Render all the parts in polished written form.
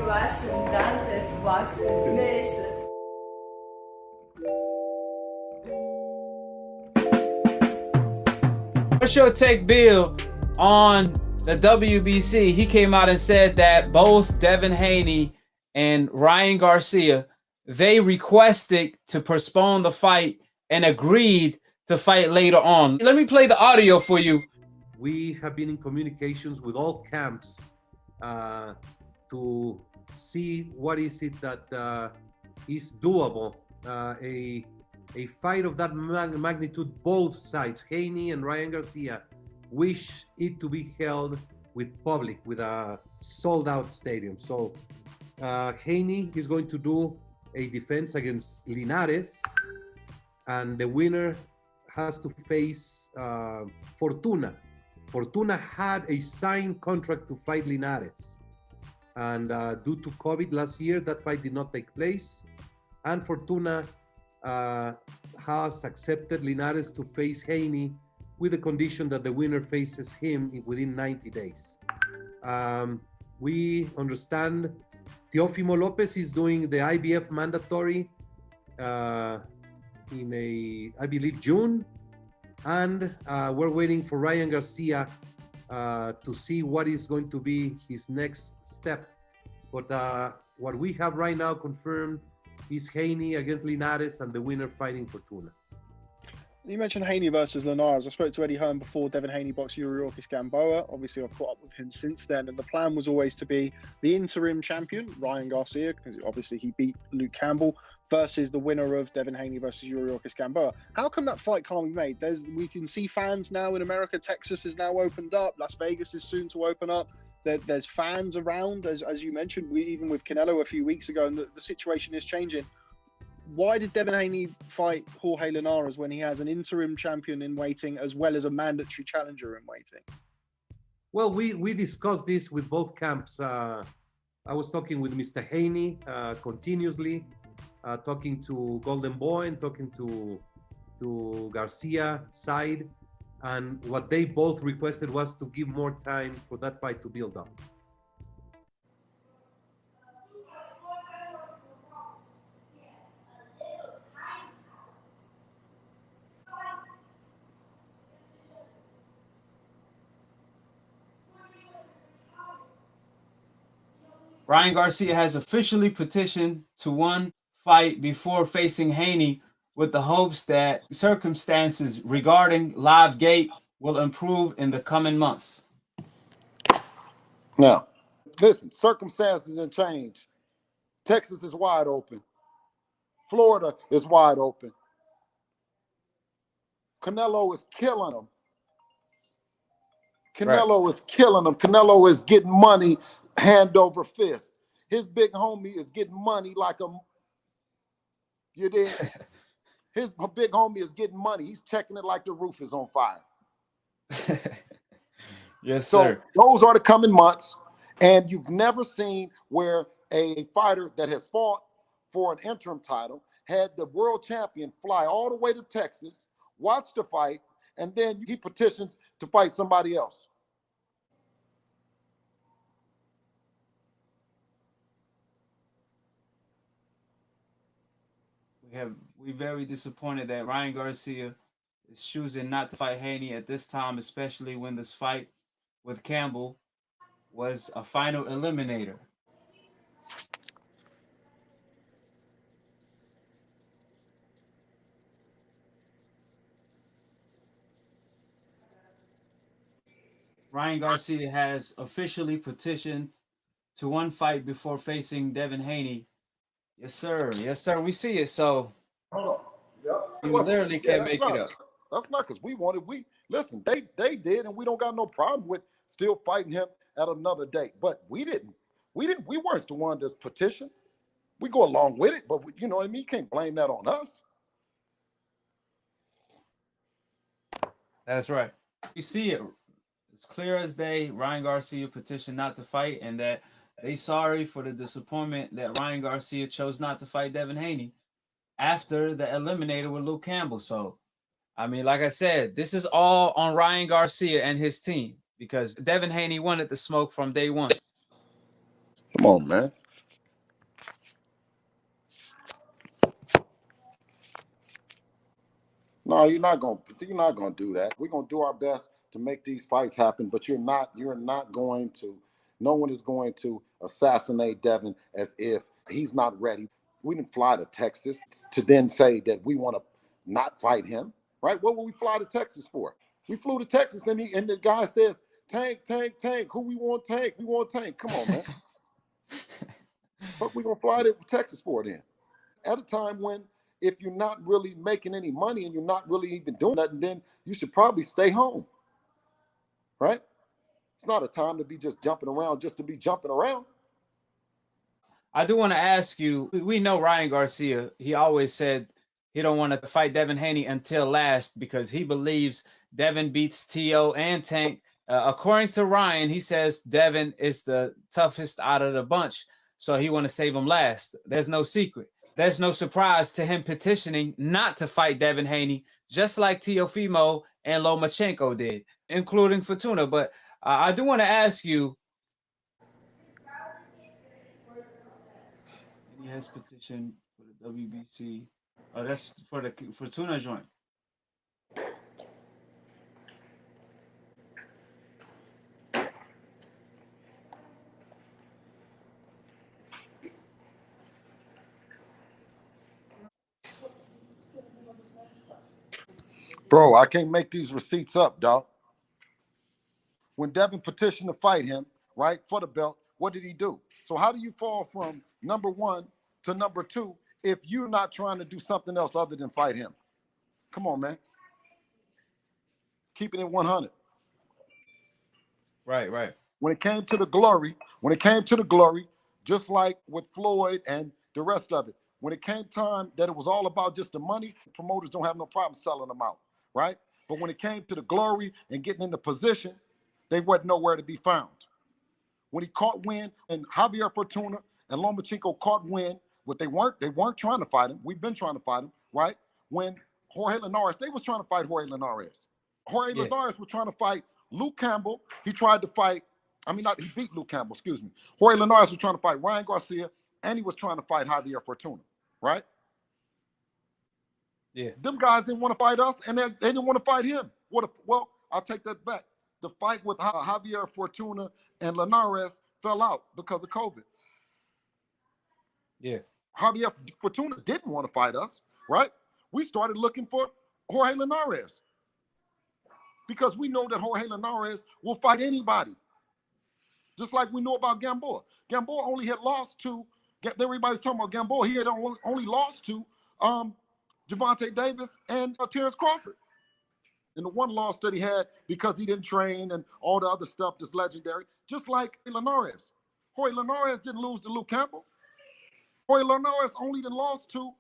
watching Dontaesboxingnation. What's your take, Bill, on the WBC? He came out and said that both Devin Haney and Ryan Garcia, they requested to postpone the fight and agreed to fight later on. Let me play the audio for you. We have been in communications with all camps to see what is it that is doable. A fight of that magnitude, both sides, Haney and Ryan Garcia, wish it to be held with public, with a sold-out stadium. So Haney is going to do a defense against Linares, and the winner has to face Fortuna. Fortuna had a signed contract to fight Linares, and due to COVID last year, that fight did not take place, and Fortuna has accepted Linares to face Haney with the condition that the winner faces him within 90 days. We understand Teofimo Lopez is doing the IBF mandatory in I believe, June. And we're waiting for Ryan Garcia to see what is going to be his next step. But what we have right now confirmed is Haney against Linares and the winner fighting Fortuna. You mentioned Haney versus Linares. I spoke to Eddie Hearn before Devin Haney boxed Yuriorkis Gamboa. Obviously, I've caught up with him since then, and the plan was always to be the interim champion, Ryan Garcia, because obviously he beat Luke Campbell, versus the winner of Devin Haney versus Yuriorkis Gamboa. How come that fight can't be made? We can see fans now in America. Texas is now opened up. Las Vegas is soon to open up. There's fans around, as you mentioned, even with Canelo a few weeks ago, and the situation is changing. Why did Devin Haney fight Jorge Linares when he has an interim champion in waiting as well as a mandatory challenger in waiting? Well, we discussed this with both camps. I was talking with Mr. Haney continuously, talking to Golden Boy and talking to Garcia side. And what they both requested was to give more time for that fight to build up. Ryan Garcia has officially petitioned to one fight before facing Haney with the hopes that circumstances regarding Live Gate will improve in the coming months. Now, listen, circumstances have changed. Texas is wide open. Florida is wide open. Canelo is killing them. Canelo is killing them. Canelo is getting money hand over fist. His big homie is getting money like a, you did. His big homie is getting money. He's checking it like the roof is on fire. Yes, so sir. Those are the coming months, and you've never seen where a fighter that has fought for an interim title had the world champion fly all the way to Texas, watch the fight, and then he petitions to fight somebody else. We're very disappointed that Ryan Garcia is choosing not to fight Haney at this time, especially when this fight with Campbell was a final eliminator. Ryan Garcia has officially petitioned to one fight before facing Devin Haney. Yes, sir. Yes, sir. We see it. So we literally can't make it up. That's not because we wanted. Listen. They did, and we don't got no problem with still fighting him at another date. But we didn't. We weren't the one that's petitioned. We go along with it, but you know what I mean. You can't blame that on us. That's right. We see it. It's clear as day. Ryan Garcia petitioned not to fight, and that they sorry for the disappointment that Ryan Garcia chose not to fight Devin Haney after the eliminator with Luke Campbell. So, I mean, like I said, this is all on Ryan Garcia and his team because Devin Haney wanted the smoke from day one. Come on, man. No, you're not gonna do that. We're gonna do our best to make these fights happen, but you're not going to. No one is going to assassinate Devin as if he's not ready. We didn't fly to Texas to then say that we want to not fight him, right? What would we fly to Texas for? We flew to Texas and the guy says, Tank, Tank, Tank. Who we want Tank? We want Tank. Come on, man. What we gonna fly to Texas for then? At a time when if you're not really making any money and you're not really even doing nothing, then you should probably stay home, right? It's not a time to be just jumping around just to be jumping around. I do want to ask you, we know Ryan Garcia, he always said he don't want to fight Devin Haney until last because he believes Devin beats T.O. and Tank. According to Ryan, he says Devin is the toughest out of the bunch, so he want to save him last. There's no secret. There's no surprise to him petitioning not to fight Devin Haney, just like Teofimo and Lomachenko did, including Fortuna. But I do want to ask you, he has petitioned for the WBC. Oh, that's for the Fortuna joint. Bro, I can't make these receipts up, dog. When Devin petitioned to fight him, right, for the belt, what did he do? So how do you fall from number 1 to number 2 if you're not trying to do something else other than fight him? Come on, man. Keeping it 100. Right. When it came to the glory, just like with Floyd and the rest of it, when it came time that it was all about just the money, promoters don't have no problem selling them out, right? But when it came to the glory and getting in the position, they weren't nowhere to be found. When he caught wind and Javier Fortuna and Lomachenko caught wind, but they weren't trying to fight him. We've been trying to fight him, right? When Jorge Linares, they was trying to fight Jorge Linares. Linares was trying to fight Luke Campbell. He tried to fight, he beat Luke Campbell, excuse me. Jorge Linares was trying to fight Ryan Garcia, and he was trying to fight Javier Fortuna, right? Yeah. Them guys didn't want to fight us, and they didn't want to fight him. Well, I'll take that back. The fight with Javier Fortuna and Linares fell out because of COVID. Yeah. Javier Fortuna didn't want to fight us, right? We started looking for Jorge Linares because we know that Jorge Linares will fight anybody. Just like we know about Gamboa. Gamboa only had lost to, everybody's talking about Gamboa, he had only lost to Gervonta Davis and Terrence Crawford. And the one loss that he had because he didn't train and all the other stuff that's legendary, just like Linares. Jorge Linares didn't lose to Luke Campbell. Jorge Linares only then lost to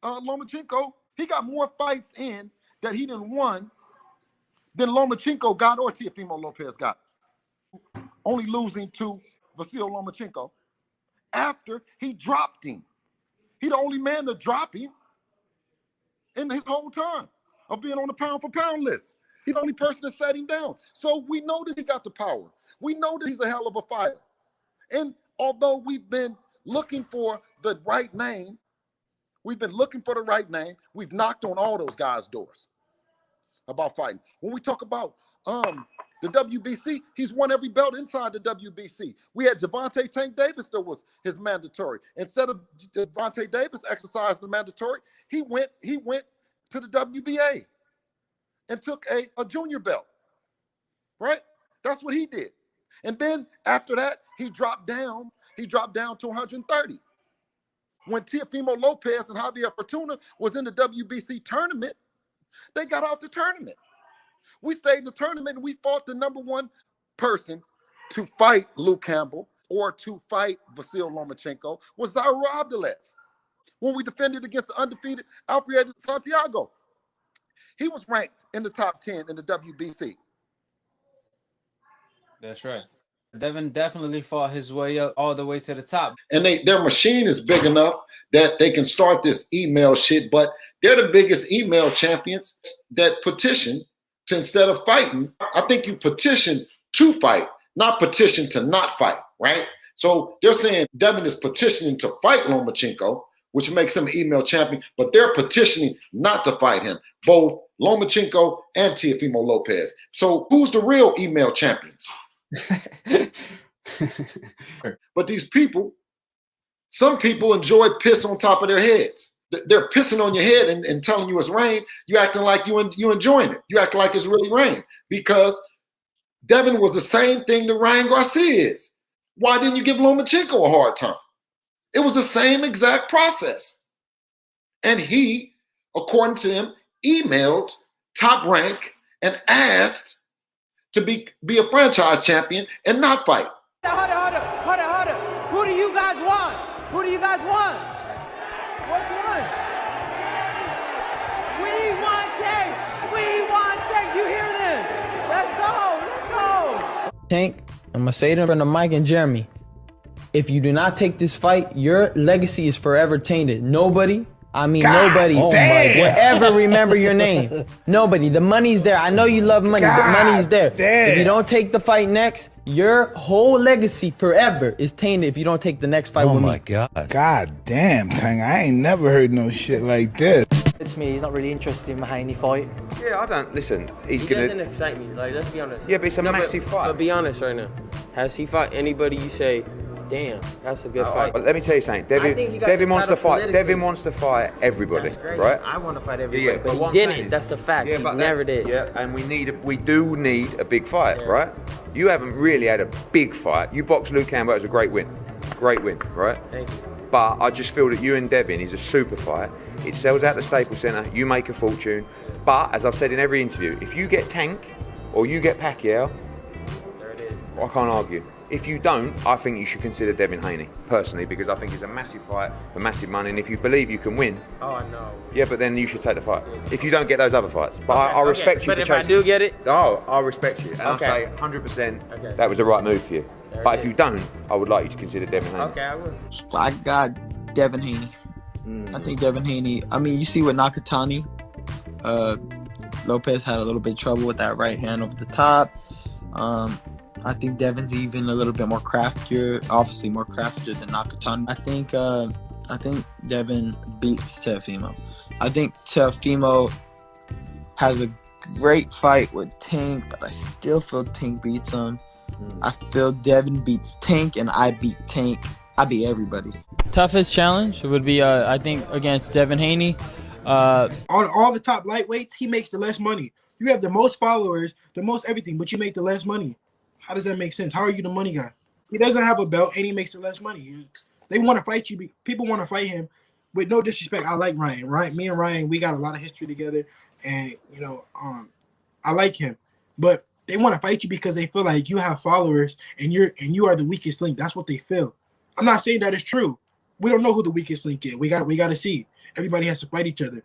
Lomachenko. He got more fights in that he didn't won than Lomachenko got or Teofimo Lopez got. Only losing to Vasil Lomachenko after he dropped him. He the only man to drop him in his whole time of being on the pound-for-pound list. He's the only person that sat him down. So we know that he got the power. We know that he's a hell of a fighter. And although we've been looking for the right name, we've knocked on all those guys' doors about fighting. When we talk about the WBC, he's won every belt inside the WBC. We had Gervonta Tank Davis that was his mandatory. Instead of Gervonta Davis exercising the mandatory, he went to the WBA and took a junior belt, right? That's what he did. And then after that, he dropped down to 130. When Teofimo Lopez and Javier Fortuna was in the WBC tournament, they got out the tournament. We stayed in the tournament and we fought the number 1 person to fight Luke Campbell or to fight Vasil Lomachenko was Zaira Abdulaev. When we defended against the undefeated Alfredo Santiago, he was ranked in the top 10 in the WBC. That's right. Devin definitely fought his way up all the way to the top. And their machine is big enough that they can start this email shit, but they're the biggest email champions that petition to instead of fighting. I think you petition to fight, not petition to not fight, right? So they're saying Devin is petitioning to fight Lomachenko, which makes him an email champion, but they're petitioning not to fight him, both Lomachenko and Teofimo Lopez. So who's the real email champions? But these people, some people enjoy piss on top of their heads. They're pissing on your head and telling you it's rain. You acting like you enjoying it. You acting like it's really rain, because Devin was the same thing that Ryan Garcia is. Why didn't you give Lomachenko a hard time? It was the same exact process. And he, according to him, emailed Top Rank and asked to be a franchise champion and not fight. Hold on. Who do you guys want? Who do you guys want? Which one? We want Tank. We want Tank. You hear them? Let's go. Tank, I'm gonna say it in front of Mike and Jeremy. If you do not take this fight, your legacy is forever tainted. Nobody will ever remember your name. Nobody. The money's there. I know you love money, but money's there. If you don't take the fight next, your whole legacy forever is tainted if you don't take the next fight with me. Oh my God. God damn, Tank. I ain't never heard no shit like this. To me, he's not really interested in the Haney fight. Yeah, I don't. Listen, he doesn't excite me. Like, let's be honest. Yeah, but it's a massive fight. But be honest right now. Has he fought anybody you say, damn, that's a good fight? Let me tell you something. Devin wants to fight. Devin wants to fight everybody, right? I want to fight everybody, but he didn't. That's the fact. He never did. Yeah, and we do need a big fight, right? You haven't really had a big fight. You boxed Luke Campbell. It was a great win, right? Thank you. But I just feel that you and Devin is a super fight. It sells out the Staples Center. You make a fortune. But as I've said in every interview, if you get Tank or you get Pacquiao, there it is. I can't argue. If you don't, I think you should consider Devin Haney, personally, because I think it's a massive fight for massive money, and if you believe you can win... Oh, I know. Yeah, but then you should take the fight. If you don't get those other fights. But I respect you for chasing... But if I do get it... Oh, I respect you. And I say 100% that was the right move for you. But if you don't, I would like you to consider Devin Haney. Okay, I will. I got Devin Haney. I think Devin Haney, I mean, you see with Nakatani, Lopez had a little bit of trouble with that right hand over the top. I think Devin's even a little bit more craftier, obviously more craftier than Nakatani. I think Devin beats Teofimo. I think Teofimo has a great fight with Tank, but I still feel Tank beats him. I feel Devin beats Tank, and I beat Tank. I beat everybody. Toughest challenge would be, I think, against Devin Haney. On all the top lightweights, he makes the less money. You have the most followers, the most everything, but you make the less money. How does that make sense? How are you the money guy? He doesn't have a belt, and he makes the less money. They want to fight you. People want to fight him. With no disrespect, I like Ryan. Right? Me and Ryan, we got a lot of history together, and I like him. But they want to fight you because they feel like you have followers, and you are the weakest link. That's what they feel. I'm not saying that it's true. We don't know who the weakest link is. We got to see. Everybody has to fight each other.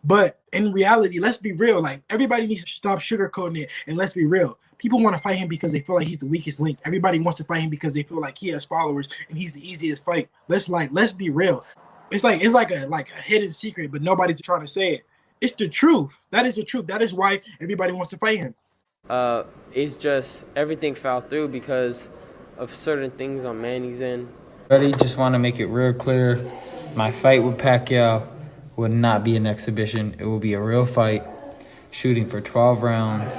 But in reality, let's be real. Like, everybody needs to stop sugarcoating it, and let's be real. People want to fight him because they feel like he's the weakest link. Everybody wants to fight him because they feel like he has followers and he's the easiest fight. Let's be real. It's like a hidden secret, but nobody's trying to say it. It's the truth. That is the truth. That is why everybody wants to fight him. It's just everything fell through because of certain things on Manny's end. Buddy, just want to make it real clear. My fight with Pacquiao would not be an exhibition. It will be a real fight, shooting for 12 rounds,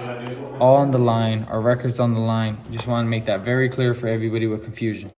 all on the line, our records on the line. Just want to make that very clear for everybody with confusion.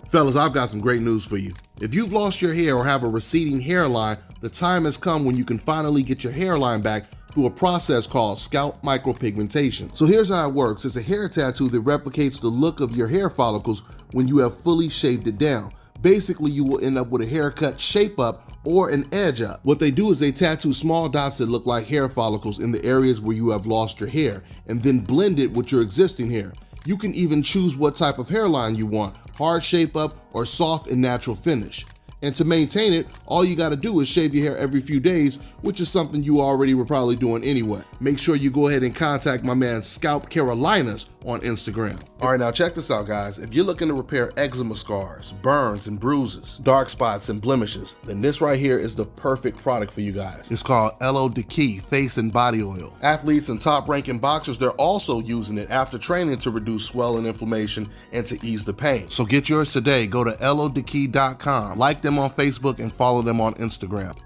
Fellas, I've got some great news for you. If you've lost your hair or have a receding hairline, the time has come when you can finally get your hairline back through a process called scalp micropigmentation. So here's how it works. It's a hair tattoo that replicates the look of your hair follicles when you have fully shaved it down. Basically, you will end up with a haircut shape up or an edge up. What they do is they tattoo small dots that look like hair follicles in the areas where you have lost your hair and then blend it with your existing hair. You can even choose what type of hairline you want, hard shape up or soft and natural finish. And to maintain it, all you gotta do is shave your hair every few days, which is something you already were probably doing anyway. Make sure you go ahead and contact my man ScalpCarolinas on Instagram. All right, now check this out, guys. If you're looking to repair eczema scars, burns and bruises, dark spots and blemishes, then this right here is the perfect product for you guys. It's called Elo Deki Face and Body Oil. Athletes and top-ranking boxers, they're also using it after training to reduce swelling, inflammation, and to ease the pain. So get yours today. Go to elodeki.com. Like them them on Facebook and follow them on Instagram.